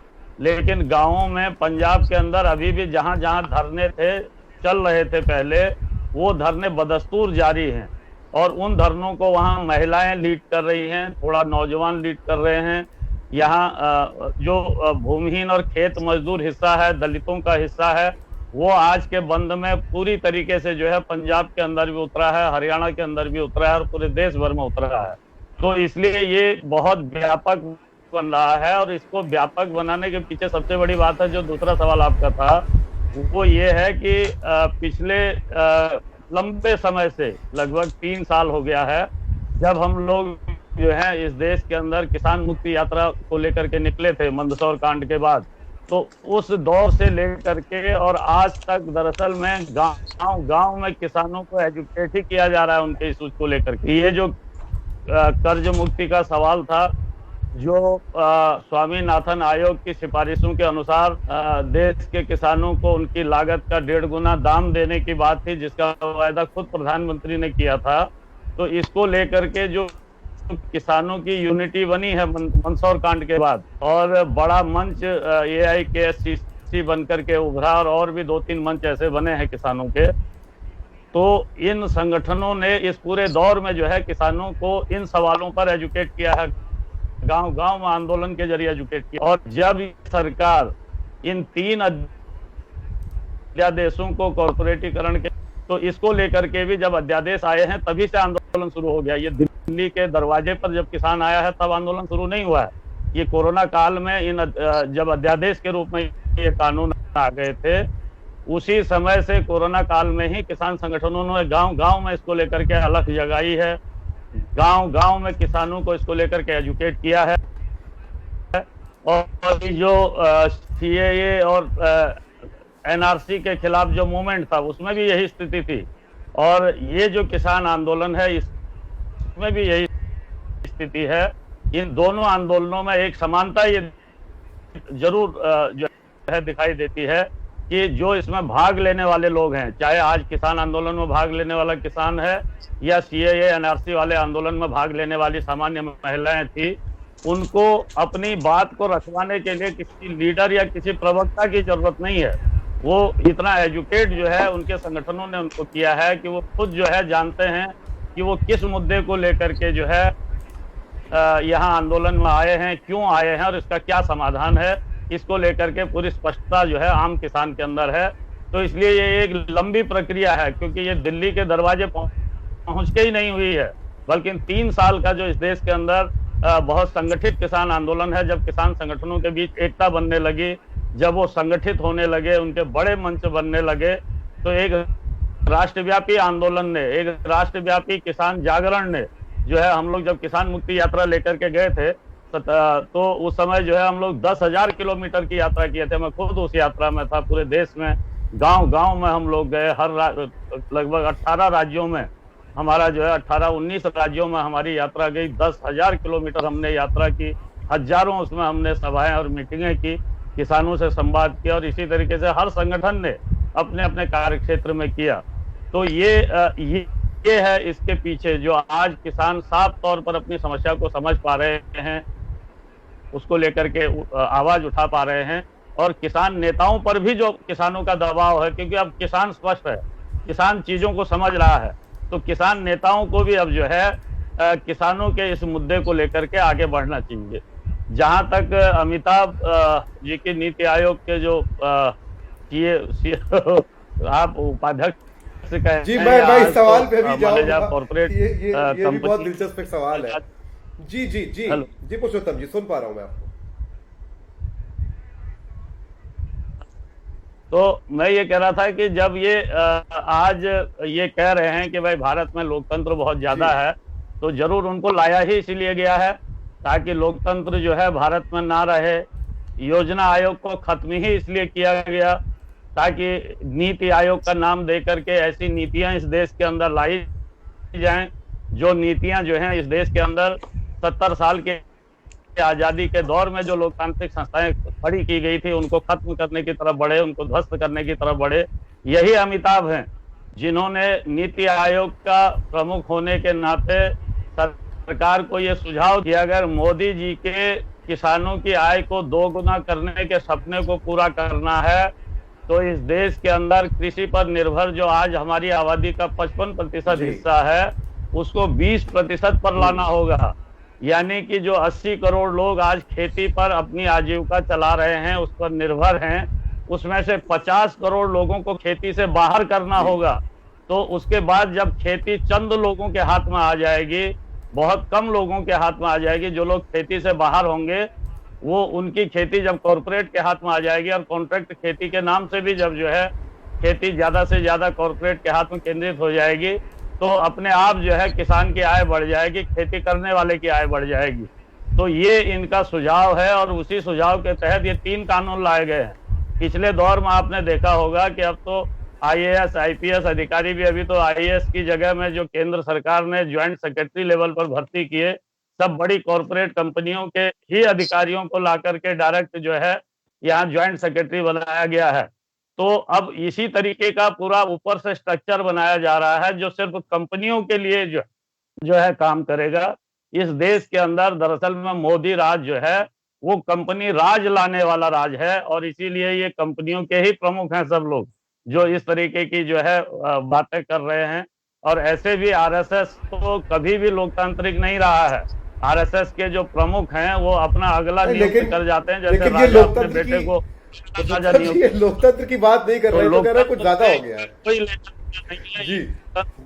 लेकिन गांवों में पंजाब के अंदर अभी भी जहां जहां धरने थे, चल रहे थे पहले, वो धरने बदस्तूर जारी हैं, और उन धरनों को वहां महिलाएं लीड कर रही हैं, थोड़ा नौजवान लीड कर रहे हैं। यहाँ जो भूमिहीन और खेत मजदूर हिस्सा है, दलितों का हिस्सा है, वो आज के बंद में पूरी तरीके से जो है पंजाब के अंदर भी उतरा है, हरियाणा के अंदर भी उतरा है, और पूरे देश भर में उतरा है। तो इसलिए ये बहुत व्यापक बन रहा है, और इसको व्यापक बनाने के पीछे सबसे बड़ी बात है, जो दूसरा सवाल आपका था, वो ये है कि पिछले लंबे समय से लगभग 3 साल हो गया है जब हम लोग जो है इस देश के अंदर किसान मुक्ति यात्रा को लेकर के निकले थे मंदसौर कांड के बाद। तो उस दौर से लेकर के और आज तक दरअसल में गांव में किसानों को एजुकेट ही किया जा रहा है उनके इशूज को लेकर के। ये जो कर्ज मुक्ति का सवाल था, जो स्वामीनाथन आयोग की सिफारिशों के अनुसार देश के किसानों को उनकी लागत का 1.5 गुना दाम देने की बात थी, जिसका वायदा खुद प्रधानमंत्री ने किया था। तो इसको लेकर के जो किसानों की यूनिटी बनी है मंदसौर कांड के बाद, और बड़ा मंच AIKSCC बनकर के उभरा, और भी 2-3 मंच ऐसे बने हैं किसानों के। तो इन संगठनों ने इस पूरे दौर में जो है किसानों को इन सवालों पर एजुकेट किया है, गांव गांव में आंदोलन के जरिए एजुकेट किया। और जब सरकार इन 3 अध्यादेशों को कॉर्पोरेटीकरण के, तो इसको लेकर के भी जब अध्यादेश आए हैं तभी से आंदोलन शुरू हो गया। ये दिल्ली के दरवाजे पर जब किसान आया है तब आंदोलन शुरू नहीं हुआ है। ये कोरोना काल में जब अध्यादेश के रूप में ये कानून आ गए थे, उसी समय से कोरोना काल में ही किसान संगठनों ने गांव गांव में इसको लेकर के अलख जगाई है, गांव गांव में किसानों को इसको लेकर के एजुकेट किया है। और जो CAA और NRC के खिलाफ जो मूवमेंट था उसमें भी यही स्थिति थी, और ये जो किसान आंदोलन है इसमें भी यही स्थिति है। इन दोनों आंदोलनों में एक समानता ये जरूर जो है दिखाई देती है कि जो इसमें भाग लेने वाले लोग हैं, चाहे आज किसान आंदोलन में भाग लेने वाला किसान है या CAA NRC वाले आंदोलन में भाग लेने वाली सामान्य महिलाएं थी, उनको अपनी बात को रखवाने के लिए किसी लीडर या किसी प्रवक्ता की जरूरत नहीं है। वो इतना एजुकेट जो है उनके संगठनों ने उनको किया है कि वो खुद जो है जानते हैं कि वो किस मुद्दे को लेकर के जो है यहाँ आंदोलन में आए हैं, क्यों आए हैं, और इसका क्या समाधान है। इसको लेकर के पूरी स्पष्टता जो है आम किसान के अंदर है। तो इसलिए ये एक लंबी प्रक्रिया है, क्योंकि ये दिल्ली के दरवाजे पहुंच के ही नहीं हुई है, बल्कि 3 साल का जो इस देश के अंदर बहुत संगठित किसान आंदोलन है। जब किसान संगठनों के बीच एकता बनने लगी, जब वो संगठित होने लगे, उनके बड़े मंच बनने लगे, तो एक राष्ट्रव्यापी आंदोलन ने, एक राष्ट्रव्यापी किसान जागरण ने जो है, हम लोग जब किसान मुक्ति यात्रा लेकर के गए थे तो उस समय जो है हम लोग 10,000 किलोमीटर की यात्रा किए थे। मैं खुद उस यात्रा में था, पूरे देश में गांव गांव में हम लोग गए, लगभग 18 राज्यों में हमारा जो है 18-19 राज्यों में हमारी यात्रा गई। 10,000 किलोमीटर हमने यात्रा की, हजारों उसमें हमने सभाएं और मीटिंगें की, किसानों से संवाद किया, और इसी तरीके से हर संगठन ने अपने अपने कार्य क्षेत्र में किया। तो ये है इसके पीछे, जो आज किसान साफ तौर पर अपनी समस्या को समझ पा रहे हैं, उसको लेकर के आवाज उठा पा रहे हैं, और किसान नेताओं पर भी जो किसानों का दबाव है, क्योंकि अब किसान स्पष्ट है, किसान चीजों को समझ रहा है, तो किसान नेताओं को भी अब जो है किसानों के इस मुद्दे को लेकर के आगे बढ़ना चाहिए। जहां तक अमिताभ जी की नीति आयोग के जो आप उपाध्यक्ष कहें, जी मैं इस सवाल पे भी जाऊंगा। कॉर्पोरेट ये भी बहुत दिलचस्प एक सवाल है। जी जी जी जी पुरुषोत्तम जी, सुन पा रहा हूं मैं आपको। तो मैं ये कह रहा था कि जब ये आज ये कह रहे हैं कि भाई भारत में लोकतंत्र बहुत ज्यादा है, तो जरूर उनको लाया ही इसीलिए गया है ताकि लोकतंत्र जो है भारत में ना रहे। योजना आयोग को खत्म ही इसलिए किया गया ताकि नीति आयोग का नाम दे करके ऐसी नीतियां इस देश के अंदर लाई जाएं, जो नीतियां जो हैं इस देश के अंदर 70 साल के आजादी के दौर में जो लोकतांत्रिक संस्थाएं खड़ी की गई थी, उनको खत्म करने की तरफ बढ़े, उनको ध्वस्त करने की तरफ बढ़े। यही अमिताभ हैं जिन्होंने नीति आयोग का प्रमुख होने के नाते सरकार को यह सुझाव दिया, अगर मोदी जी के किसानों की आय को दोगुना करने के सपने को पूरा करना है, तो इस देश के अंदर कृषि पर निर्भर जो आज हमारी आबादी का 55% हिस्सा है, उसको 20% पर लाना होगा। यानी कि जो 80 करोड़ लोग आज खेती पर अपनी आजीविका चला रहे हैं, उस पर निर्भर हैं, उसमें से 50 करोड़ लोगों को खेती से बाहर करना होगा। तो उसके बाद जब खेती चंद लोगों के हाथ में आ जाएगी, बहुत कम लोगों के हाथ में आ जाएगी, जो लोग खेती से बाहर होंगे, वो उनकी खेती जब कॉरपोरेट के हाथ में आ जाएगी, और कॉन्ट्रैक्ट खेती के नाम से भी जब जो है खेती ज्यादा से ज्यादा कॉरपोरेट के हाथ में केंद्रित हो जाएगी, तो अपने आप जो है किसान की आय बढ़ जाएगी, खेती करने वाले की आय बढ़ जाएगी। तो ये इनका सुझाव है, और उसी सुझाव के तहत ये 3 कानून लाए गए हैं। पिछले दौर में आपने देखा होगा कि अब तो IAS IPS अधिकारी भी, अभी तो IAS की जगह में जो केंद्र सरकार ने ज्वाइंट सेक्रेटरी लेवल पर भर्ती किए, सब बड़ी कॉरपोरेट कंपनियों के ही अधिकारियों को ला करके डायरेक्ट जो है यहाँ ज्वाइंट सेक्रेटरी बनाया गया है। तो अब इसी तरीके का पूरा ऊपर से स्ट्रक्चर बनाया जा रहा है, जो सिर्फ कंपनियों के लिए जो है काम करेगा। इस देश के अंदर दरअसल में मोदी राज जो है वो कंपनी राज लाने वाला राज है, और इसीलिए ये कंपनियों के ही प्रमुख हैं सब लोग जो इस तरीके की जो है बातें कर रहे हैं। और ऐसे भी RSS तो कभी भी लोकतांत्रिक नहीं रहा है। RSS के जो प्रमुख हैं वो अपना अगला नियुक्त कर जाते हैं, जैसे राजा अपने बेटे को लोकतंत्र की बात नहीं कर रहे, तो कह रहे कुछ ज्यादा हो गया है। जी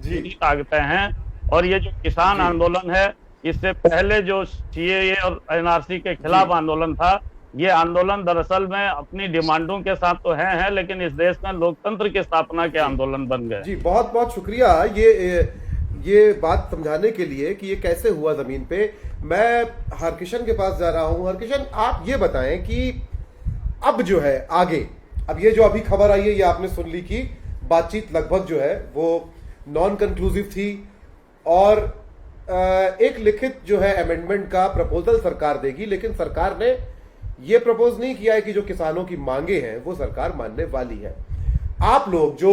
जी ताकतें हैं। और ये जो किसान आंदोलन है, इससे पहले जो CAA और NRC के खिलाफ आंदोलन था, ये आंदोलन दरअसल में अपनी डिमांडों के साथ तो है, लेकिन इस देश में लोकतंत्र की स्थापना के आंदोलन बन गए। जी बहुत बहुत शुक्रिया ये बात समझाने के लिए कि ये कैसे हुआ जमीन पे। मैं हरकिशन के पास जा रहा हूं। हरकिशन, आप ये बताएं कि अब जो है आगे, अब ये जो अभी खबर आई है, ये आपने सुन ली कि बातचीत लगभग जो है वो नॉन कंक्लूसिव थी, और एक लिखित जो है अमेंडमेंट का प्रपोजल सरकार देगी, लेकिन सरकार ने ये प्रपोज नहीं किया है कि जो किसानों की मांगे हैं वो सरकार मानने वाली है। आप लोग जो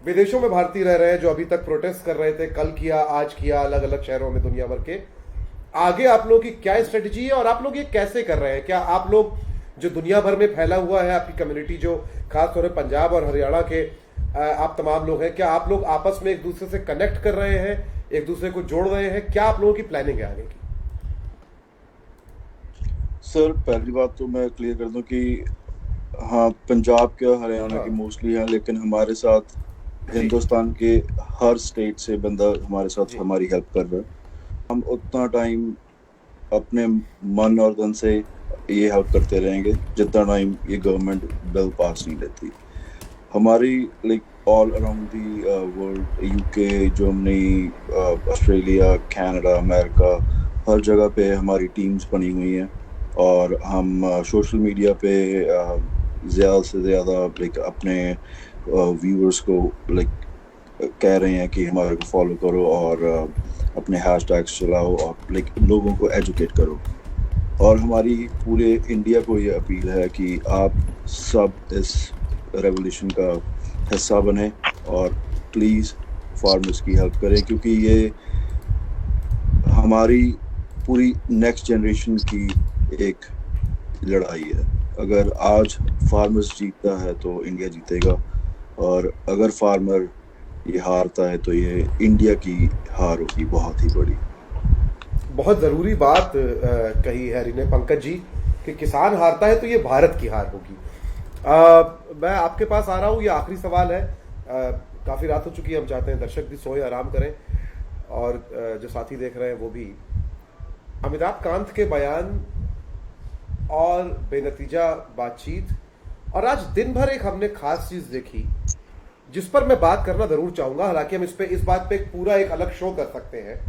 विदेशों में भारतीय रह रहे हैं, जो अभी तक प्रोटेस्ट कर रहे थे, कल किया, आज किया, अलग अलग शहरों में दुनिया भर के, आगे आप लोगों की क्या स्ट्रेटेजी है और आप लोग ये कैसे कर रहे हैं? क्या आप लोग जो दुनिया भर में फैला हुआ है आपकी कम्युनिटी, जो खास तौर पर पंजाब और हरियाणा के आप तमाम लोग हैं, क्या आप लोग आपस में एक दूसरे से कनेक्ट कर रहे हैं, एक दूसरे को जोड़ रहे हैं? क्या आप लोगों की प्लानिंग है आगे की? सर, पहली बात तो मैं क्लियर कर दूं कि हाँ, पंजाब के और हरियाणा के मोस्टली हैं, लेकिन हमारे साथ हिंदुस्तान के हर स्टेट से बंदा हमारे साथ हमारी हेल्प कर रहा है। हम उतना टाइम अपने मन और धन से ये हेल्प करते रहेंगे जितना टाइम ये गवर्नमेंट बिल पास नहीं लेती। हमारी like all around the world, UK, Germany, Australia, Canada, America, हर जगह पे हमारी टीम्स बनी हुई हैं और हम सोशल मीडिया पे ज़्यादा से ज़्यादा लाइक अपने व्यूअर्स को लाइक कह रहे हैं कि हमारे को फॉलो करो और अपने हैशटैग्स चलाओ और लाइक लोगों को एजुकेट करो। और हमारी पूरे इंडिया को ये अपील है कि आप सब इस रेवोल्यूशन का हिस्सा बने और प्लीज़ फार्मर्स की हेल्प करें, क्योंकि ये हमारी पूरी नेक्स्ट जनरेशन की एक लड़ाई है। अगर आज फार्मर्स जीतता है तो इंडिया जीतेगा, और अगर फार्मर ये हारता है तो ये इंडिया की हार होगी बहुत ही बड़ी। बहुत ज़रूरी बात कही है ने पंकज जी कि किसान हारता है तो ये भारत की हार होगी। मैं आपके पास आ रहा हूँ, ये आखिरी सवाल है। काफ़ी रात हो चुकी है, हम चाहते हैं दर्शक भी सोए, आराम करें, और जो साथी देख रहे हैं वो भी। अमिताभ कांत के बयान और बेनतीजा बातचीत, और आज दिन भर एक हमने खास चीज़ देखी जिस पर मैं बात करना ज़रूर चाहूँगा, हालांकि हम इस बात पे पूरा एक अलग शो कर सकते हैं।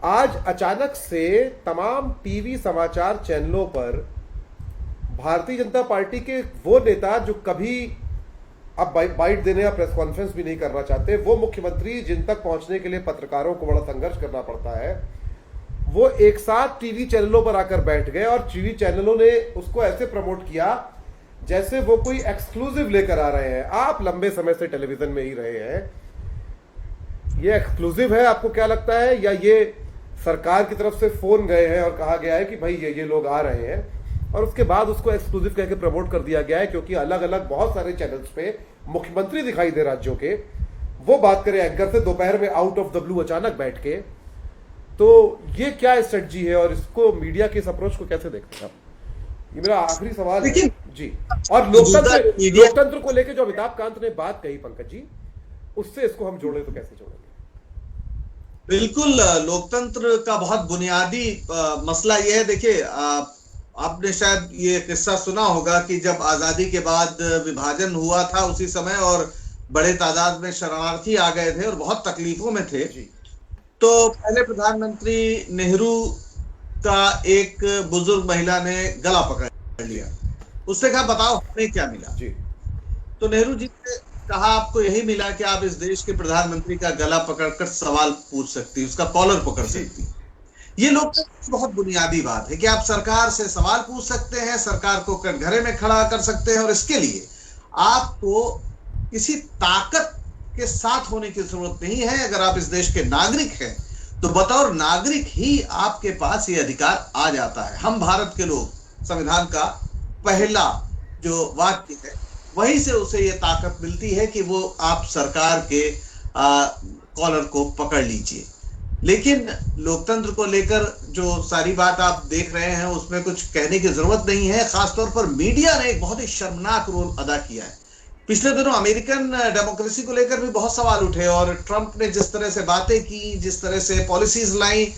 आज अचानक से तमाम टीवी समाचार चैनलों पर भारतीय जनता पार्टी के वो नेता जो कभी अब बाइट देने या प्रेस कॉन्फ्रेंस भी नहीं करना चाहते, वो मुख्यमंत्री जिन तक पहुंचने के लिए पत्रकारों को बड़ा संघर्ष करना पड़ता है, वो एक साथ टीवी चैनलों पर आकर बैठ गए और टीवी चैनलों ने उसको ऐसे प्रमोट किया जैसे वो कोई एक्सक्लूसिव लेकर आ रहे हैं। आप लंबे समय से टेलीविजन में ही रहे हैं, ये एक्सक्लूसिव है आपको क्या लगता है, या ये सरकार की तरफ से फोन गए हैं और कहा गया है कि भाई ये लोग आ रहे हैं और उसके बाद उसको एक्सक्लूसिव कह के प्रमोट कर दिया गया है? क्योंकि अलग अलग बहुत सारे चैनल्स पे मुख्यमंत्री दिखाई दे राज्यों के, वो बात करें एंकर से दोपहर में आउट ऑफ द ब्लू अचानक बैठ के, तो ये क्या स्ट्रेटजी है और इसको मीडिया के इस अप्रोच को कैसे देखते हैं आप? ये मेरा आखिरी सवाल है जी। और लोकतंत्र को लेकर जो अमिताभ कांत ने बात कही पंकज जी, उससे इसको हम जोड़े तो कैसे जोड़ेंगे? बिल्कुल, लोकतंत्र का बहुत बुनियादी मसला यह है। देखिए, आपने शायद ये किस्सा सुना होगा कि जब आजादी के बाद विभाजन हुआ था उसी समय, और बड़े तादाद में शरणार्थी आ गए थे और बहुत तकलीफों में थे, तो पहले प्रधानमंत्री नेहरू का एक बुजुर्ग महिला ने गला पकड़ लिया। उससे कहा, बताओ हमें क्या मिला जी? तो नेहरू जी ने कहा, आपको यही मिला कि आप इस देश के प्रधानमंत्री का गला पकड़कर सवाल पूछ सकती, उसका कॉलर पकड़ सकती। ये लोकतंत्र की बहुत बुनियादी बात है कि आप सरकार से सवाल पूछ सकते हैं, सरकार को कटघरे में खड़ा कर सकते हैं, और इसके लिए आपको किसी ताकत के साथ होने की जरूरत नहीं है। अगर आप इस देश के नागरिक हैं तो बतौर नागरिक ही आपके पास ये अधिकार आ जाता है। हम भारत के लोग, संविधान का पहला जो वाक्य है वहीं से उसे ये ताकत मिलती है कि वो आप सरकार के कॉलर को पकड़ लीजिए। लेकिन लोकतंत्र को लेकर जो सारी बात आप देख रहे हैं उसमें कुछ कहने की जरूरत नहीं है। खासतौर पर मीडिया ने एक बहुत ही शर्मनाक रोल अदा किया है। पिछले दिनों अमेरिकन डेमोक्रेसी को लेकर भी बहुत सवाल उठे, और ट्रंप ने जिस तरह से बातें की, जिस तरह से पॉलिसीज लाई,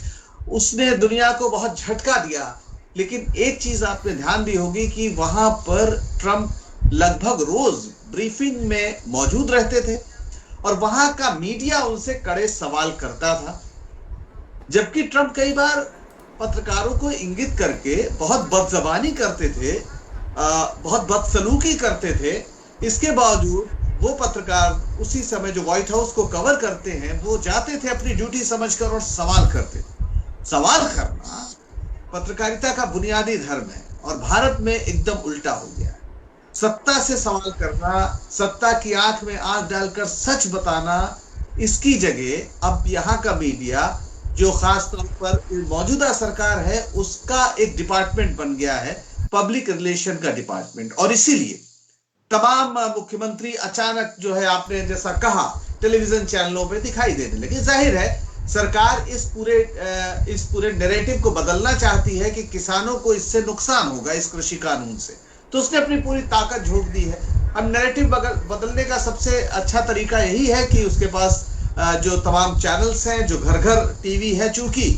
उसने दुनिया को बहुत झटका दिया। लेकिन एक चीज आपने ध्यान दी होगी कि वहां पर ट्रंप लगभग रोज ब्रीफिंग में मौजूद रहते थे और वहां का मीडिया उनसे कड़े सवाल करता था, जबकि ट्रंप कई बार पत्रकारों को इंगित करके बहुत बदजबानी करते थे, बहुत बदसलूकी करते थे। इसके बावजूद वो पत्रकार उसी समय जो व्हाइट हाउस को कवर करते हैं, वो जाते थे अपनी ड्यूटी समझकर और सवाल करते थे। सवाल करना पत्रकारिता का बुनियादी धर्म है, और भारत में एकदम उल्टा हो गया है। सत्ता से सवाल करना, सत्ता की आंख में आंख डालकर सच बताना, इसकी जगह अब यहाँ का मीडिया, जो खास तौर पर मौजूदा सरकार है, उसका एक डिपार्टमेंट बन गया है, पब्लिक रिलेशन का डिपार्टमेंट। और इसीलिए तमाम मुख्यमंत्री अचानक जो है, आपने जैसा कहा, टेलीविजन चैनलों पे दिखाई देने लगे। जाहिर है सरकार इस पूरे नैरेटिव को बदलना चाहती है कि किसानों को इससे नुकसान होगा, इस कृषि कानून से, तो उसने अपनी पूरी ताकत झोंक दी है। अब नैरेटिव बदलने का सबसे अच्छा तरीका यही है कि उसके पास जो तमाम चैनल्स हैं, जो घर घर टीवी है, चूंकि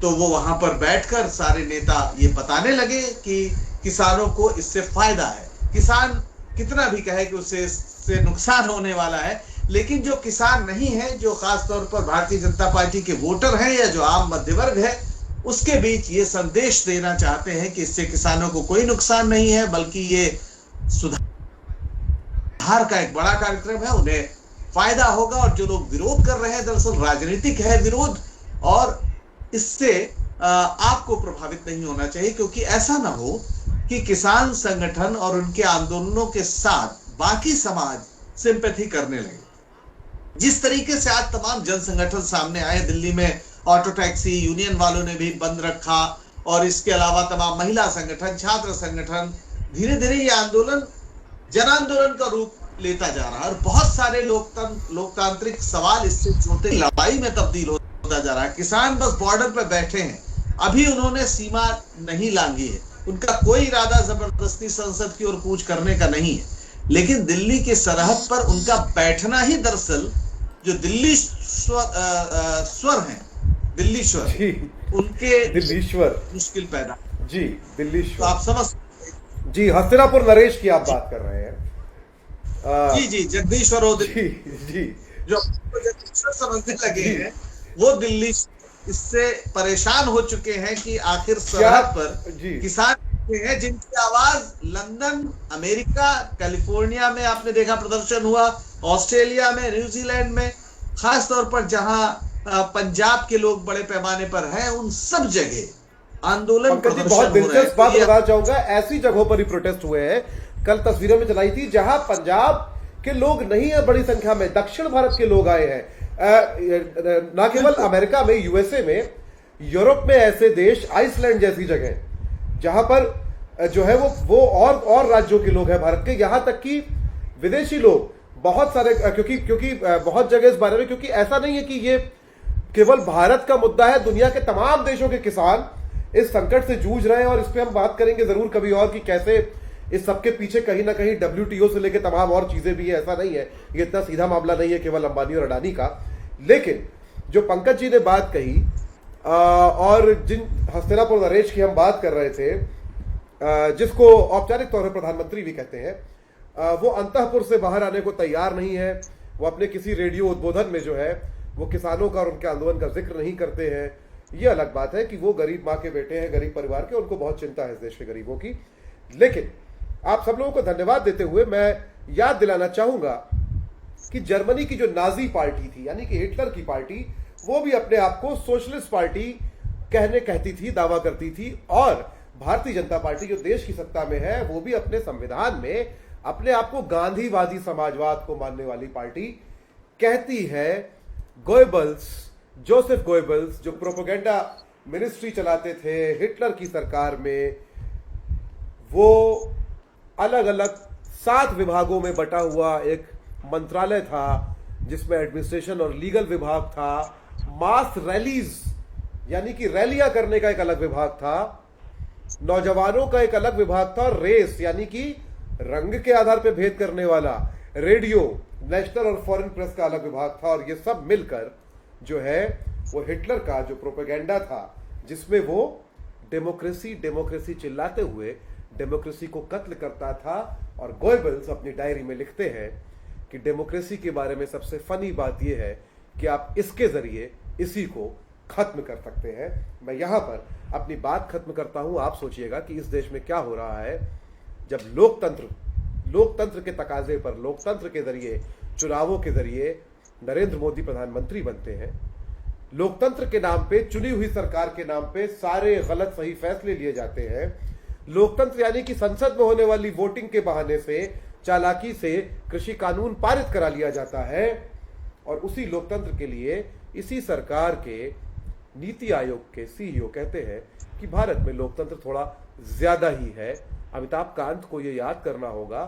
तो वो वहां पर बैठकर सारे नेता ये बताने लगे कि किसानों को इससे फायदा है, किसान कितना भी कहे कि उससे नुकसान होने वाला है, लेकिन जो किसान नहीं है, जो खासतौर पर भारतीय जनता पार्टी के वोटर हैं या जो आम मध्य वर्ग है, उसके बीच ये संदेश देना चाहते हैं कि इससे किसानों को कोई नुकसान नहीं है, बल्कि ये सुधार का एक बड़ा कार्यक्रम है, उन्हें फायदा होगा। और जो लोग विरोध कर रहे हैं, दरअसल राजनीतिक है विरोध, और इससे आपको प्रभावित नहीं होना चाहिए, क्योंकि ऐसा ना हो कि किसान संगठन और उनके आंदोलनों के साथ बाकी समाज सिंपैथी करने लगे। जिस तरीके से आज तमाम जन संगठन सामने आए, दिल्ली में ऑटो टैक्सी यूनियन वालों ने भी बंद रखा, और इसके अलावा तमाम महिला संगठन, छात्र संगठन, धीरे धीरे ये आंदोलन जन आंदोलन का रूप लेता जा रहा है, और बहुत सारे लोकतांत्रिक सवाल इससे छोटे लड़ाई में तब्दील होता जा रहा है। किसान बस बॉर्डर पर बैठे हैं, अभी उन्होंने सीमा नहीं लांघी है, उनका कोई इरादा जबरदस्ती संसद की ओर कूच करने का नहीं है, लेकिन दिल्ली की सरहद पर उनका बैठना ही दरअसल जो दिल्ली स्वर हैं, दिल्लीश्वर, उनके दिल्लीश्वर मुश्किल पैदा जी, दिल्लीश्वर, तो आप समझ जी, हस्तिनापुर नरेश की आप बात कर रहे हैं। जी जी, जगदीश्वर हो जी जी, जो जगदीश्वर समझने लगे हैं, वो दिल्ली इससे परेशान हो चुके हैं कि आखिर सरहद पर किसान हैं जिनकी आवाज लंदन, अमेरिका, कैलिफोर्निया में आपने देखा प्रदर्शन हुआ, ऑस्ट्रेलिया में, न्यूजीलैंड में, खास तौर पर जहां पंजाब के लोग बड़े पैमाने पर हैं, उन सब जगह आंदोलन प्रदर्शन बहुत दिलचस्प बात हो रहा है। बताना चाहूंगा, ऐसी जगहों पर ही प्रोटेस्ट हुए हैं। कल तस्वीरें में चलाई थी जहां पंजाब के लोग नहीं है, बड़ी संख्या में दक्षिण भारत के लोग आए हैं, ना केवल अमेरिका में, यूएसए में, यूरोप में, ऐसे देश, आइसलैंड जैसी जगह जहां पर जो है वो और राज्यों के लोग हैं भारत के, यहां तक कि विदेशी लोग बहुत सारे, क्योंकि बहुत जगह इस बारे में, क्योंकि ऐसा नहीं है कि ये केवल भारत का मुद्दा है, दुनिया के तमाम देशों के किसान इस संकट से जूझ रहे हैं, और इस पे हम बात करेंगे जरूर कभी और कि कैसे इस सबके पीछे कहीं ना कहीं WTO से लेकर तमाम और चीजें भी है। ऐसा नहीं है, ये इतना सीधा मामला नहीं है केवल अंबानी और अडानी का। लेकिन जो पंकज जी ने बात कही, और जिन हस्तिनापुर नरेश की हम बात कर रहे थे, जिसको औपचारिक तौर पर प्रधानमंत्री भी कहते हैं, वो अंतःपुर से बाहर आने को तैयार नहीं है। वो अपने किसी रेडियो उद्बोधन में जो है वो किसानों का और उनके आंदोलन का जिक्र नहीं करते हैं। ये अलग बात है कि वो गरीब माँ के बेटे हैं, गरीब परिवार के, उनको बहुत चिंता है इस देश के गरीबों की। लेकिन आप सब लोगों को धन्यवाद देते हुए मैं याद दिलाना चाहूंगा कि जर्मनी की जो नाजी पार्टी थी, यानी कि हिटलर की पार्टी, वो भी अपने आप को सोशलिस्ट पार्टी कहती थी, दावा करती थी, और भारतीय जनता पार्टी जो देश की सत्ता में है, वो भी अपने संविधान में अपने आप को गांधीवादी समाजवाद को मानने वाली पार्टी कहती है। गोएबल्स, जोसेफ गोएबल्स, जो प्रोपेगेंडा मिनिस्ट्री चलाते थे हिटलर की सरकार में, वो अलग अलग 7 विभागों में बटा हुआ एक मंत्रालय था, जिसमें एडमिनिस्ट्रेशन और लीगल विभाग था, मास रैलीज यानी कि रैलियां करने का एक अलग विभाग था, नौजवानों का एक अलग विभाग था, और रेस यानी कि रंग के आधार पर भेद करने वाला, रेडियो, नेशनल और फॉरेन प्रेस का अलग विभाग था। और ये सब मिलकर जो है वो हिटलर का जो प्रोपेगेंडा था, जिसमें वो डेमोक्रेसी चिल्लाते हुए डेमोक्रेसी को कत्ल करता था। और गोएबल्स अपनी डायरी में लिखते हैं कि डेमोक्रेसी के बारे में सबसे फनी बात यह है कि आप इसके जरिए इसी को खत्म कर सकते हैं। मैं यहां पर अपनी बात खत्म करता हूं। आप सोचिएगा कि इस देश में क्या हो रहा है जब लोकतंत्र के तकाजे पर, लोकतंत्र के जरिए, चुनावों के जरिए नरेंद्र मोदी प्रधानमंत्री बनते हैं। लोकतंत्र के नाम पे, चुनी हुई सरकार के नाम पे सारे गलत सही फैसले लिए जाते हैं। लोकतंत्र यानी कि संसद में होने वाली वोटिंग के बहाने से, चालाकी से कृषि कानून पारित करा लिया जाता है। और उसी लोकतंत्र के लिए इसी सरकार के नीति आयोग के CEO कहते हैं कि भारत में लोकतंत्र थोड़ा ज्यादा ही है। अमिताभ कांत को यह याद करना होगा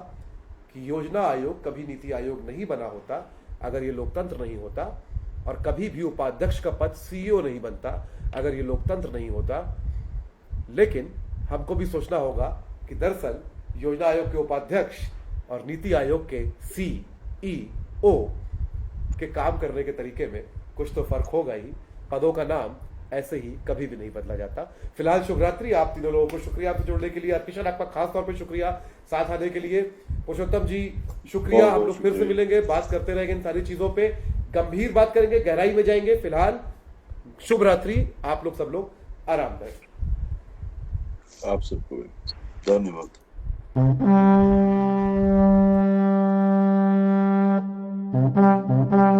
कि योजना आयोग कभी नीति आयोग नहीं बना होता अगर ये लोकतंत्र नहीं होता, और कभी भी उपाध्यक्ष का पद CEO नहीं बनता अगर ये लोकतंत्र नहीं होता। लेकिन हमको भी सोचना होगा कि दरअसल योजना आयोग के उपाध्यक्ष और नीति आयोग के CEO के काम करने के तरीके में कुछ तो फर्क होगा ही। पदों का नाम ऐसे ही कभी भी नहीं बदला जाता। फिलहाल शुभ रात्रि। आप तीनों लोगों को शुक्रिया आपसे जुड़ने के लिए। किशन आपका खास तौर पे शुक्रिया साथ आने के लिए। पुरुषोत्तम जी शुक्रिया। हम लोग फिर से मिलेंगे, बात करते रहेंगे इन सारी चीजों पे, गंभीर बात करेंगे, गहराई में जाएंगे। फिलहाल शुभ रात्रि। आप लोग सब लोग आराम करें। आप सबको धन्यवाद। Thank you.